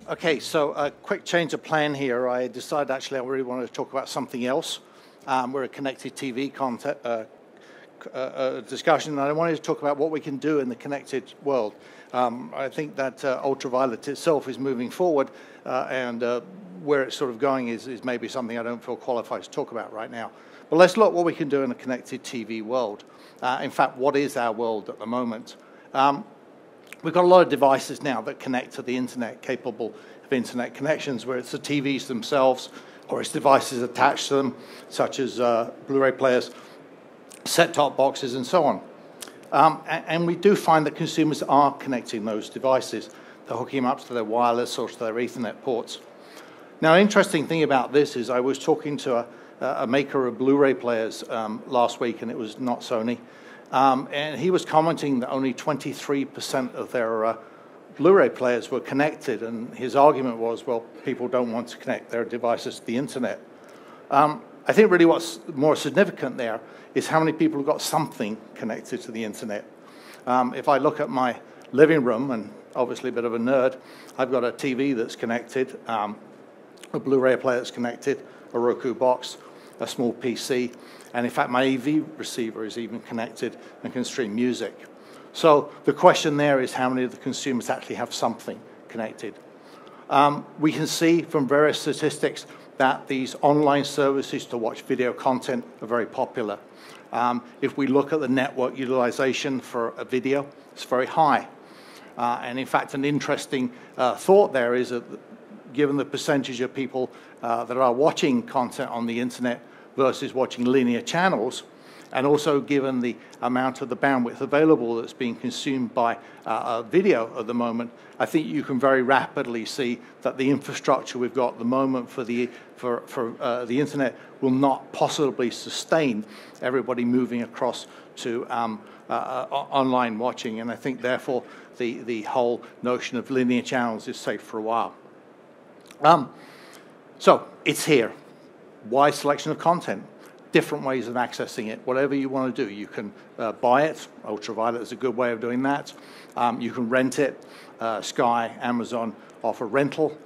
Okay, so a quick change of plan here. I decided actually I really wanted to talk about something else. We're a connected TV content, discussion, and I wanted to talk about what we can do in the connected world. I think that ultraviolet itself is moving forward, and where it's sort of going is maybe something I don't feel qualified to talk about right now. But let's look at what we can do in the connected TV world. In fact, what is our world at the moment? We've got a lot of devices now that connect to the internet, capable of internet connections, where it's the TVs themselves or it's devices attached to them, such as Blu-ray players, set-top boxes, and so on. And we do find that consumers are connecting those devices. They're hooking them up to their wireless or to their Ethernet ports. Now, an interesting thing about this is I was talking to a maker of Blu-ray players last week, and it was not Sony. And he was commenting that only 23% of their Blu-ray players were connected, and his argument was, well, people don't want to connect their devices to the internet. I think really what's more significant there is how many people have got something connected to the internet. If I look at my living room, and obviously a bit of a nerd, I've got a TV that's connected, a Blu-ray player that's connected, a Roku box, a small PC, and in fact my AV receiver is even connected and can stream music. So the question there is how many of the consumers actually have something connected. We can see from various statistics that these online services to watch video content are very popular. If we look at the network utilization for a video, it's very high. And in fact, an interesting thought there is that given the percentage of people that are watching content on the internet versus watching linear channels, and also given the amount of the bandwidth available that's being consumed by video at the moment, I think you can very rapidly see that the infrastructure we've got at the moment for the internet will not possibly sustain everybody moving across to online watching, and I think therefore the whole notion of linear channels is safe for a while. So it's here. Wide selection of content, different ways of accessing it, whatever you want to do. You can buy it. Ultraviolet is a good way of doing that. You can rent it. Sky, Amazon offer rental.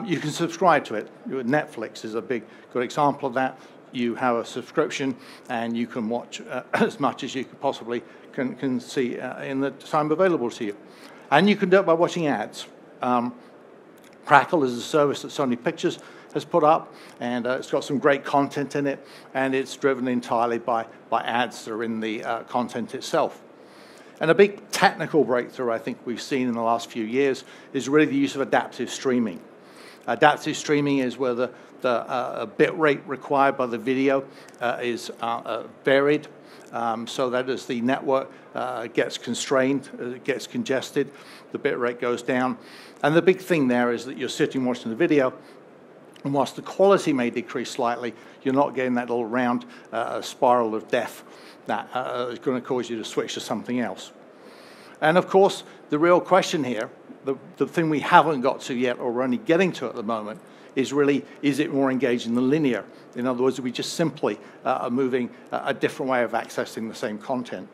You can subscribe to it. Netflix is a good example of that. You have a subscription and you can watch as much as you could possibly can see in the time available to you. And you can do it by watching ads. Crackle is a service that Sony Pictures has put up, and it's got some great content in it, and it's driven entirely by ads that are in the content itself. And a big technical breakthrough I think we've seen in the last few years is really the use of adaptive streaming. Adaptive streaming is where the bit rate required by the video is varied, so that as the network gets constrained, it gets congested, the bit rate goes down. And the big thing there is that you're sitting watching the video, and whilst the quality may decrease slightly, you're not getting that little round spiral of death that is going to cause you to switch to something else. And of course, the real question here, the thing we haven't got to yet, or we're only getting to at the moment, is really, is it more engaging than linear? In other words, are we just simply moving a different way of accessing the same content?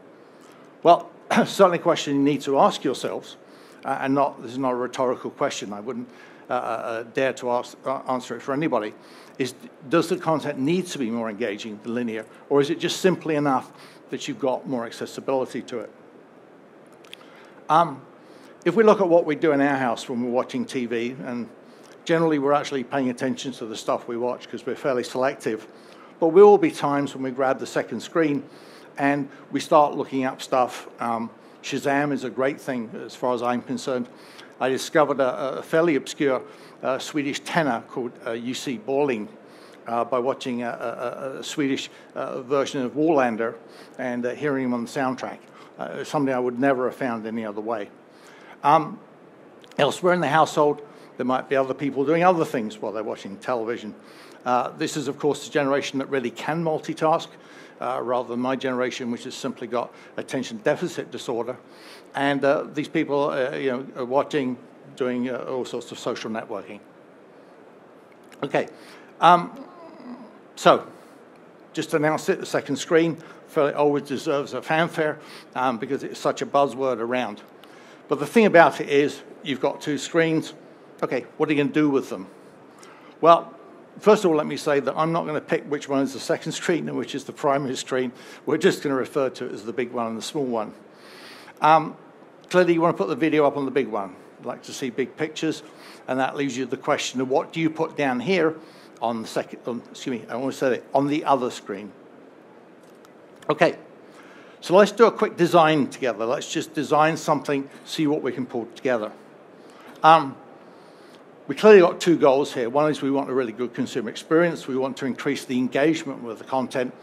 Well, certainly a question you need to ask yourselves, and this is not a rhetorical question. I wouldn't dare to answer it for anybody, is does the content need to be more engaging than linear, or is it just simply enough that you've got more accessibility to it? If we look at what we do in our house when we're watching TV, and generally we're actually paying attention to the stuff we watch because we're fairly selective, but there will be times when we grab the second screen and we start looking up stuff. Shazam is a great thing as far as I'm concerned. I discovered a fairly obscure Swedish tenor called Jussi Borling by watching a Swedish version of Wallander and hearing him on the soundtrack. Something I would never have found any other way. Elsewhere in the household, there might be other people doing other things while they're watching television. This is, of course, the generation that really can multitask, rather than my generation, which has simply got attention deficit disorder. And these people are watching, doing all sorts of social networking. Okay, so just announced it, the second screen always deserves a fanfare because it's such a buzzword around. But the thing about it is you've got two screens, Okay, what are you going to do with them? Well, first of all, let me say that I'm not going to pick which one is the second screen and which is the primary screen. We're just going to refer to it as the big one and the small one. Clearly, you want to put the video up on the big one. I'd like to see big pictures, and that leaves you the question of what do you put down here on the second, I want to say it, on the other screen. Okay, so let's do a quick design together. Let's just design something, see what we can pull together. We clearly got two goals here. One is we want a really good consumer experience. We want to increase the engagement with the content.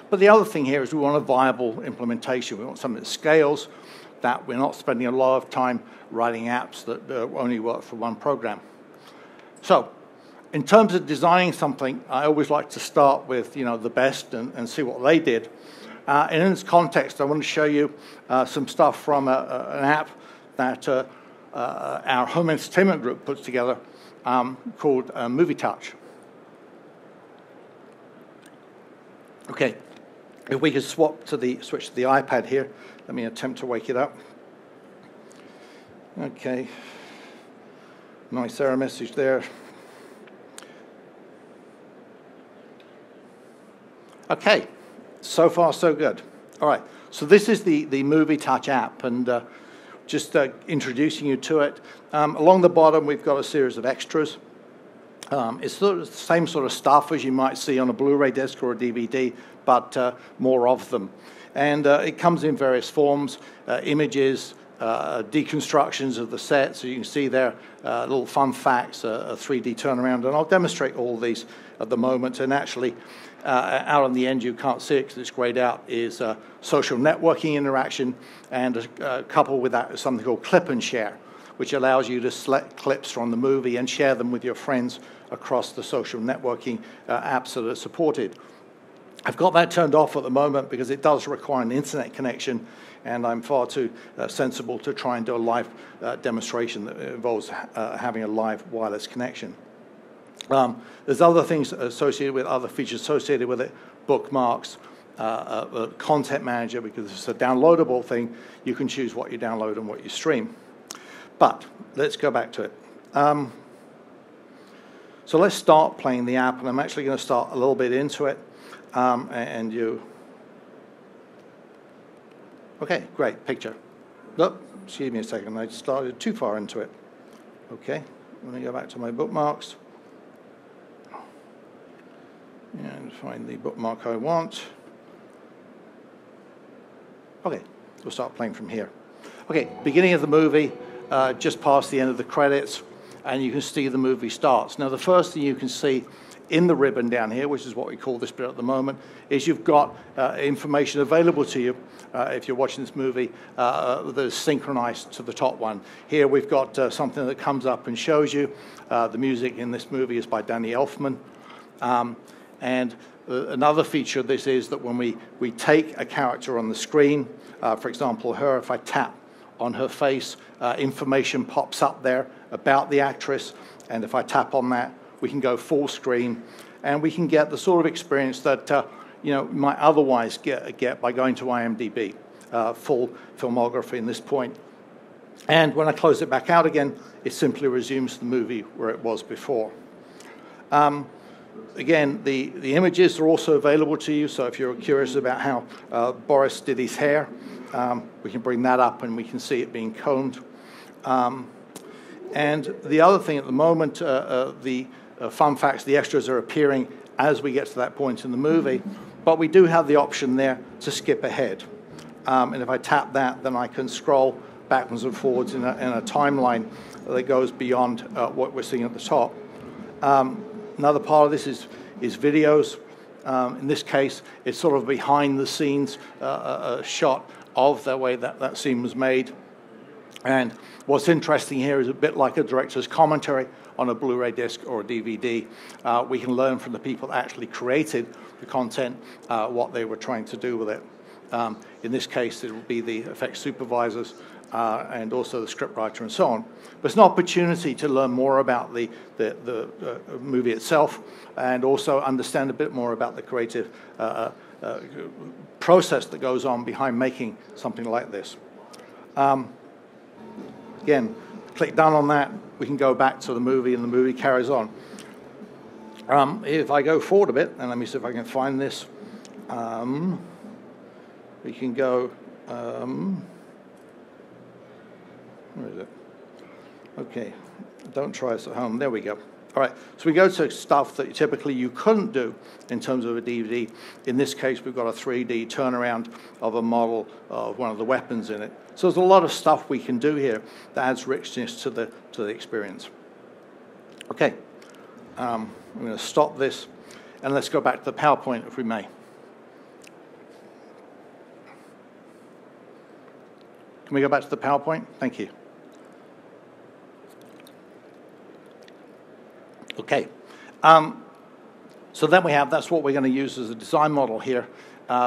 But the other thing here is we want a viable implementation. We want something that scales, that we're not spending a lot of time writing apps that only work for one program. So in terms of designing something, I always like to start with the best and see what they did. And in this context, I want to show you some stuff from an app that our home entertainment group puts together called Movie Touch. Okay, if we could switch to the iPad here, let me attempt to wake it up. Okay, nice error message there. Okay, so far so good. All right, so this is the Movie Touch app, and just introducing you to it. Along the bottom, we've got a series of extras. It's sort of the same sort of stuff as you might see on a Blu-ray disc or a DVD, but more of them. And it comes in various forms, images, deconstructions of the set. So you can see there little fun facts, a 3D turnaround. And I'll demonstrate all these at the moment. And actually, out on the end, you can't see it because it's grayed out, is social networking interaction. And coupled with that is something called Clip and Share, which allows you to select clips from the movie and share them with your friends across the social networking apps that are supported. I've got that turned off at the moment because it does require an internet connection, and I'm far too sensible to try and do a live demonstration that involves having a live wireless connection. There's other things associated with, other features associated with it, bookmarks, a content manager, because it's a downloadable thing. You can choose what you download and what you stream. But let's go back to it. So let's start playing the app, and I'm actually going to start a little bit into it. Okay, great, picture. Oh, excuse me a second, I started too far into it. Okay, let me go back to my bookmarks and find the bookmark I want. Okay, we'll start playing from here. Okay, beginning of the movie, just past the end of the credits, and you can see the movie starts. Now, the first thing you can see in the ribbon down here, which is what we call this bit at the moment, is you've got information available to you if you're watching this movie that is synchronized to the top one. Here we've got something that comes up and shows you the music in this movie is by Danny Elfman. And another feature of this is that when we take a character on the screen, for example, her, if I tap on her face, information pops up there about the actress, and if I tap on that, we can go full screen, and we can get the sort of experience that you might otherwise get by going to IMDb, full filmography in this point. And when I close it back out again, it simply resumes the movie where it was before. Again, the images are also available to you, so if you're curious about how Boris did his hair, we can bring that up and we can see it being combed. And the other thing at the moment, the fun facts, the extras are appearing as we get to that point in the movie, but we do have the option there to skip ahead. And if I tap that, then I can scroll backwards and forwards in a timeline that goes beyond what we're seeing at the top. Another part of this is videos. In this case, it's sort of behind the scenes a shot of the way that scene was made. And what's interesting here is a bit like a director's commentary on a Blu-ray disc or a DVD. We can learn from the people that actually created the content what they were trying to do with it. In this case, it will be the effects supervisors and also the scriptwriter and so on. But it's an opportunity to learn more about the movie itself and also understand a bit more about the creative process that goes on behind making something like this. Again, click done on that, we can go back to the movie, and the movie carries on. If I go forward a bit, and let me see if I can find this, we can go, where is it? Okay, don't try this at home. There we go. All right, so we go to stuff that typically you couldn't do in terms of a DVD. In this case, we've got a 3D turnaround of a model of one of the weapons in it. So there's a lot of stuff we can do here that adds richness to the experience. Okay, I'm going to stop this, and let's go back to the PowerPoint if we may. Can we go back to the PowerPoint? Thank you. Okay, so then we have, that's what we're going to use as a design model here.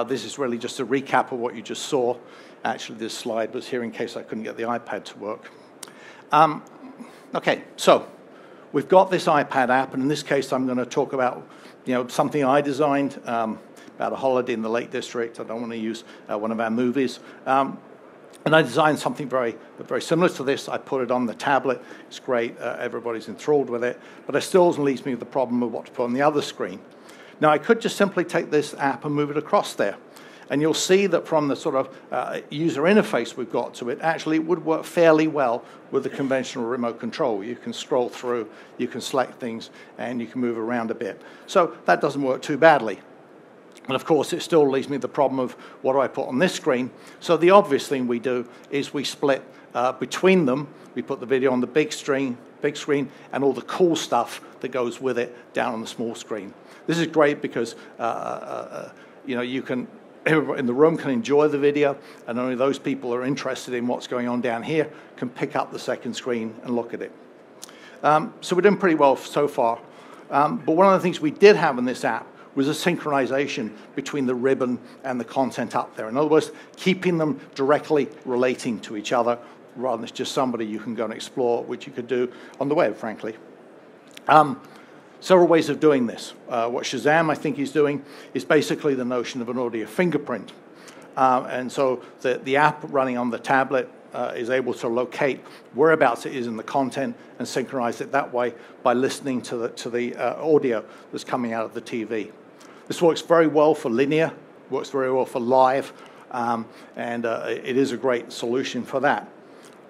This is really just a recap of what you just saw. Actually, this slide was here in case I couldn't get the iPad to work. Okay, so we've got this iPad app, and in this case, I'm going to talk about something I designed about a holiday in the Lake District. I don't want to use one of our movies. And I designed something very similar to this. I put it on the tablet. It's great. Everybody's enthralled with it. But it still leaves me with the problem of what to put on the other screen. Now, I could just simply take this app and move it across there. And you'll see that from the sort of user interface we've got to it, actually it would work fairly well with the conventional remote control. You can scroll through, you can select things, and you can move around a bit. So that doesn't work too badly. And of course, it still leaves me the problem of what do I put on this screen. So the obvious thing we do is we split between them. We put the video on the big screen, and all the cool stuff that goes with it down on the small screen. This is great because you can, everybody in the room can enjoy the video, and only those people who are interested in what's going on down here can pick up the second screen and look at it. So we're doing pretty well so far. But one of the things we did have in this app was a synchronization between the ribbon and the content up there. In other words, keeping them directly relating to each other rather than just somebody you can go and explore, which you could do on the web, frankly. Several ways of doing this. What Shazam, I think, is doing is basically the notion of an audio fingerprint. And so the app running on the tablet is able to locate whereabouts it is in the content and synchronize it that way by listening to the audio that's coming out of the TV. This works very well for linear, works very well for live, and it is a great solution for that.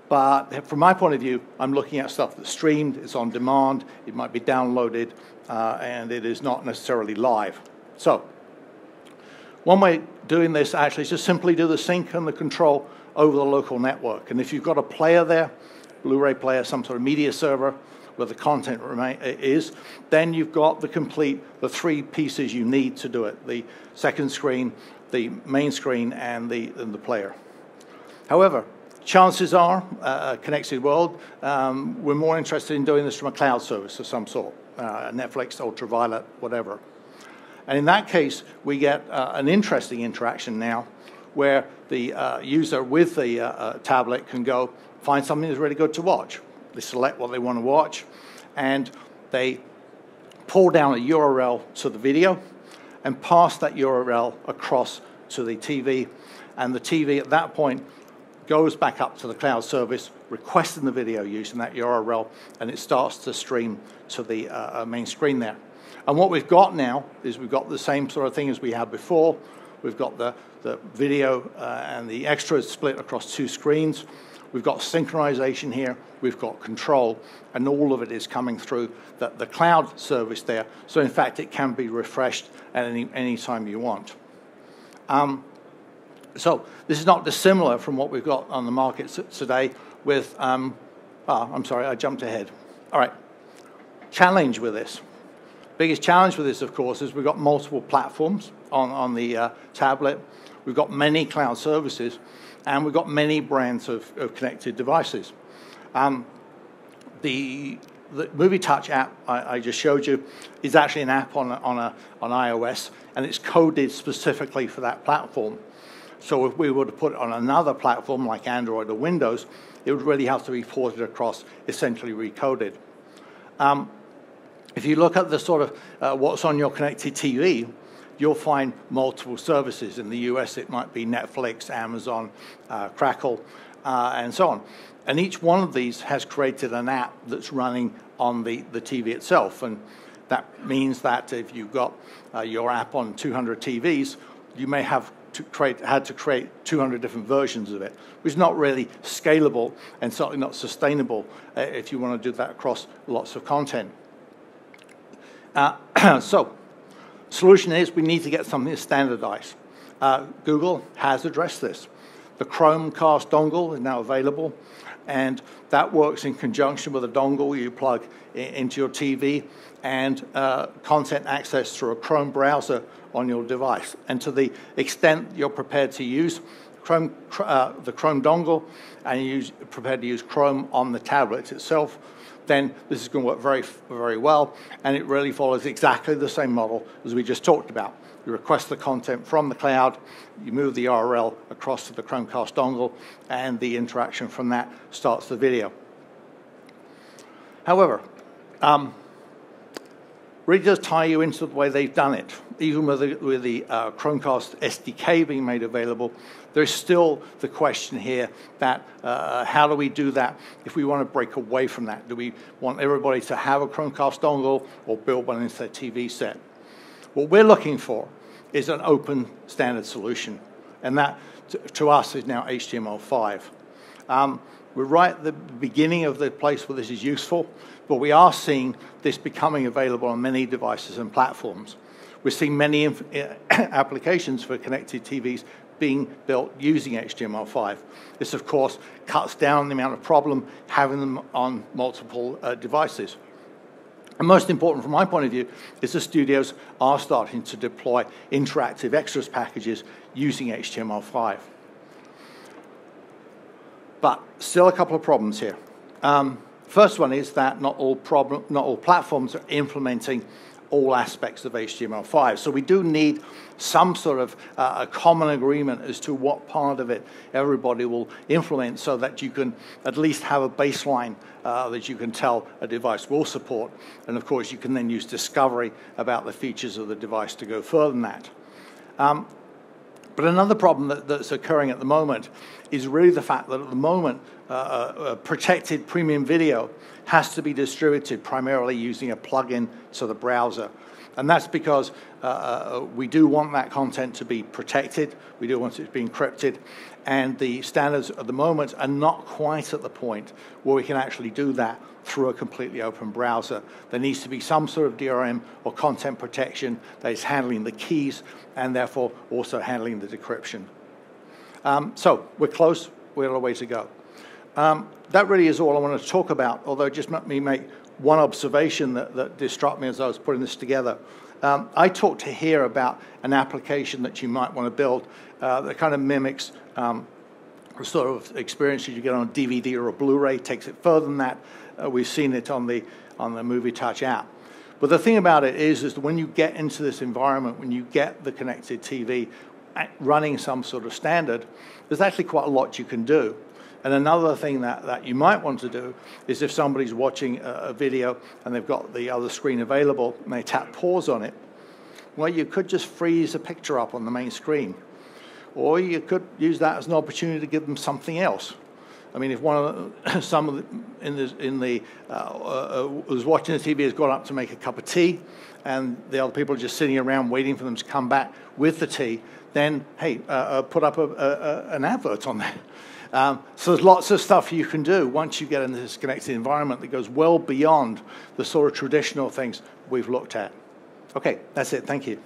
But from my point of view, I'm looking at stuff that's streamed, it's on demand, it might be downloaded, and it is not necessarily live. So one way of doing this actually is just simply do the sync and the control over the local network. And if you've got a player there, Blu-ray player, some sort of media server where the content is, then you've got the three pieces you need to do it: the second screen, the main screen, and the player. However, chances are, a connected world, we're more interested in doing this from a cloud service of some sort, Netflix, Ultraviolet, whatever. And in that case, we get an interesting interaction now where the user with the tablet can go find something that's really good to watch. They select what they want to watch, and they pull down a URL to the video and pass that URL across to the TV. And the TV at that point goes back up to the cloud service, requesting the video using that URL, and it starts to stream to the main screen there. And what we've got now is we've got the same sort of thing as we had before. We've got the video and the extras split across two screens. We've got synchronization here. We've got control. And all of it is coming through the cloud service there. So, in fact, it can be refreshed at any time you want. So this is not dissimilar from what we've got on the market today with, I'm sorry, I jumped ahead. All right, challenge with this. Biggest challenge with this, of course, is we've got multiple platforms on the tablet. We've got many cloud services, and we've got many brands of connected devices. The Movie Touch app I just showed you is actually an app on iOS, and it's coded specifically for that platform. So if we were to put it on another platform like Android or Windows, it would really have to be ported across, essentially recoded. If you look at the sort of what's on your connected TV, you'll find multiple services. In the US, it might be Netflix, Amazon, Crackle. and so on. And each one of these has created an app that's running on the TV itself. And that means that if you've got your app on 200 TVs, you may have had to create 200 different versions of it, which is not really scalable and certainly not sustainable if you want to do that across lots of content. So, solution is we need to get something standardized. Google has addressed this. The Chromecast dongle is now available, and that works in conjunction with a dongle you plug into your TV and content access through a Chrome browser on your device. And to the extent you're prepared to use the Chrome dongle and you're prepared to use Chrome on the tablet itself, then this is going to work very, very well, and it really follows exactly the same model as we just talked about. You request the content from the cloud, you move the URL across to the Chromecast dongle, and the interaction from that starts the video. However, really does tie you into the way they've done it. Even with the Chromecast SDK being made available, there's still the question here that how do we do that if we want to break away from that? Do we want everybody to have a Chromecast dongle or build one into their TV set? What we're looking for is an open standard solution, and that to us is now HTML5. We're right at the beginning of the place where this is useful, but we are seeing this becoming available on many devices and platforms. We're seeing many applications for connected TVs being built using HTML5. This, of course, cuts down the amount of problem having them on multiple devices. And most important from my point of view is the studios are starting to deploy interactive extras packages using HTML5. But still a couple of problems here. First one is that not all platforms are implementing all aspects of HTML5. So we do need some sort of a common agreement as to what part of it everybody will implement so that you can at least have a baseline that you can tell a device will support. And of course, you can then use discovery about the features of the device to go further than that. But another problem that's occurring at the moment is really the fact that at the moment, protected premium video has to be distributed primarily using a plugin to the browser. And that's because we do want that content to be protected. We do want it to be encrypted. And the standards at the moment are not quite at the point where we can actually do that through a completely open browser. There needs to be some sort of DRM or content protection that is handling the keys and therefore also handling the decryption. So we're close. We have a way to go. That really is all I want to talk about, although just let me make one observation that struck me as I was putting this together. I talked here about an application that you might want to build that kind of mimics the sort of experience that you get on a DVD or a Blu-ray, takes it further than that. We've seen it on the MovieTouch app. But the thing about it is that when you get into this environment, when you get the connected TV running some sort of standard, there's actually quite a lot you can do. And another thing that you might want to do is if somebody's watching a video and they've got the other screen available and they tap pause on it, well, you could just freeze a picture up on the main screen. Or you could use that as an opportunity to give them something else. I mean, if who's watching the TV has gone up to make a cup of tea and the other people are just sitting around waiting for them to come back with the tea, then, hey, put up an advert on there. So there's lots of stuff you can do once you get in this connected environment that goes well beyond the sort of traditional things we've looked at. Okay, that's it. Thank you.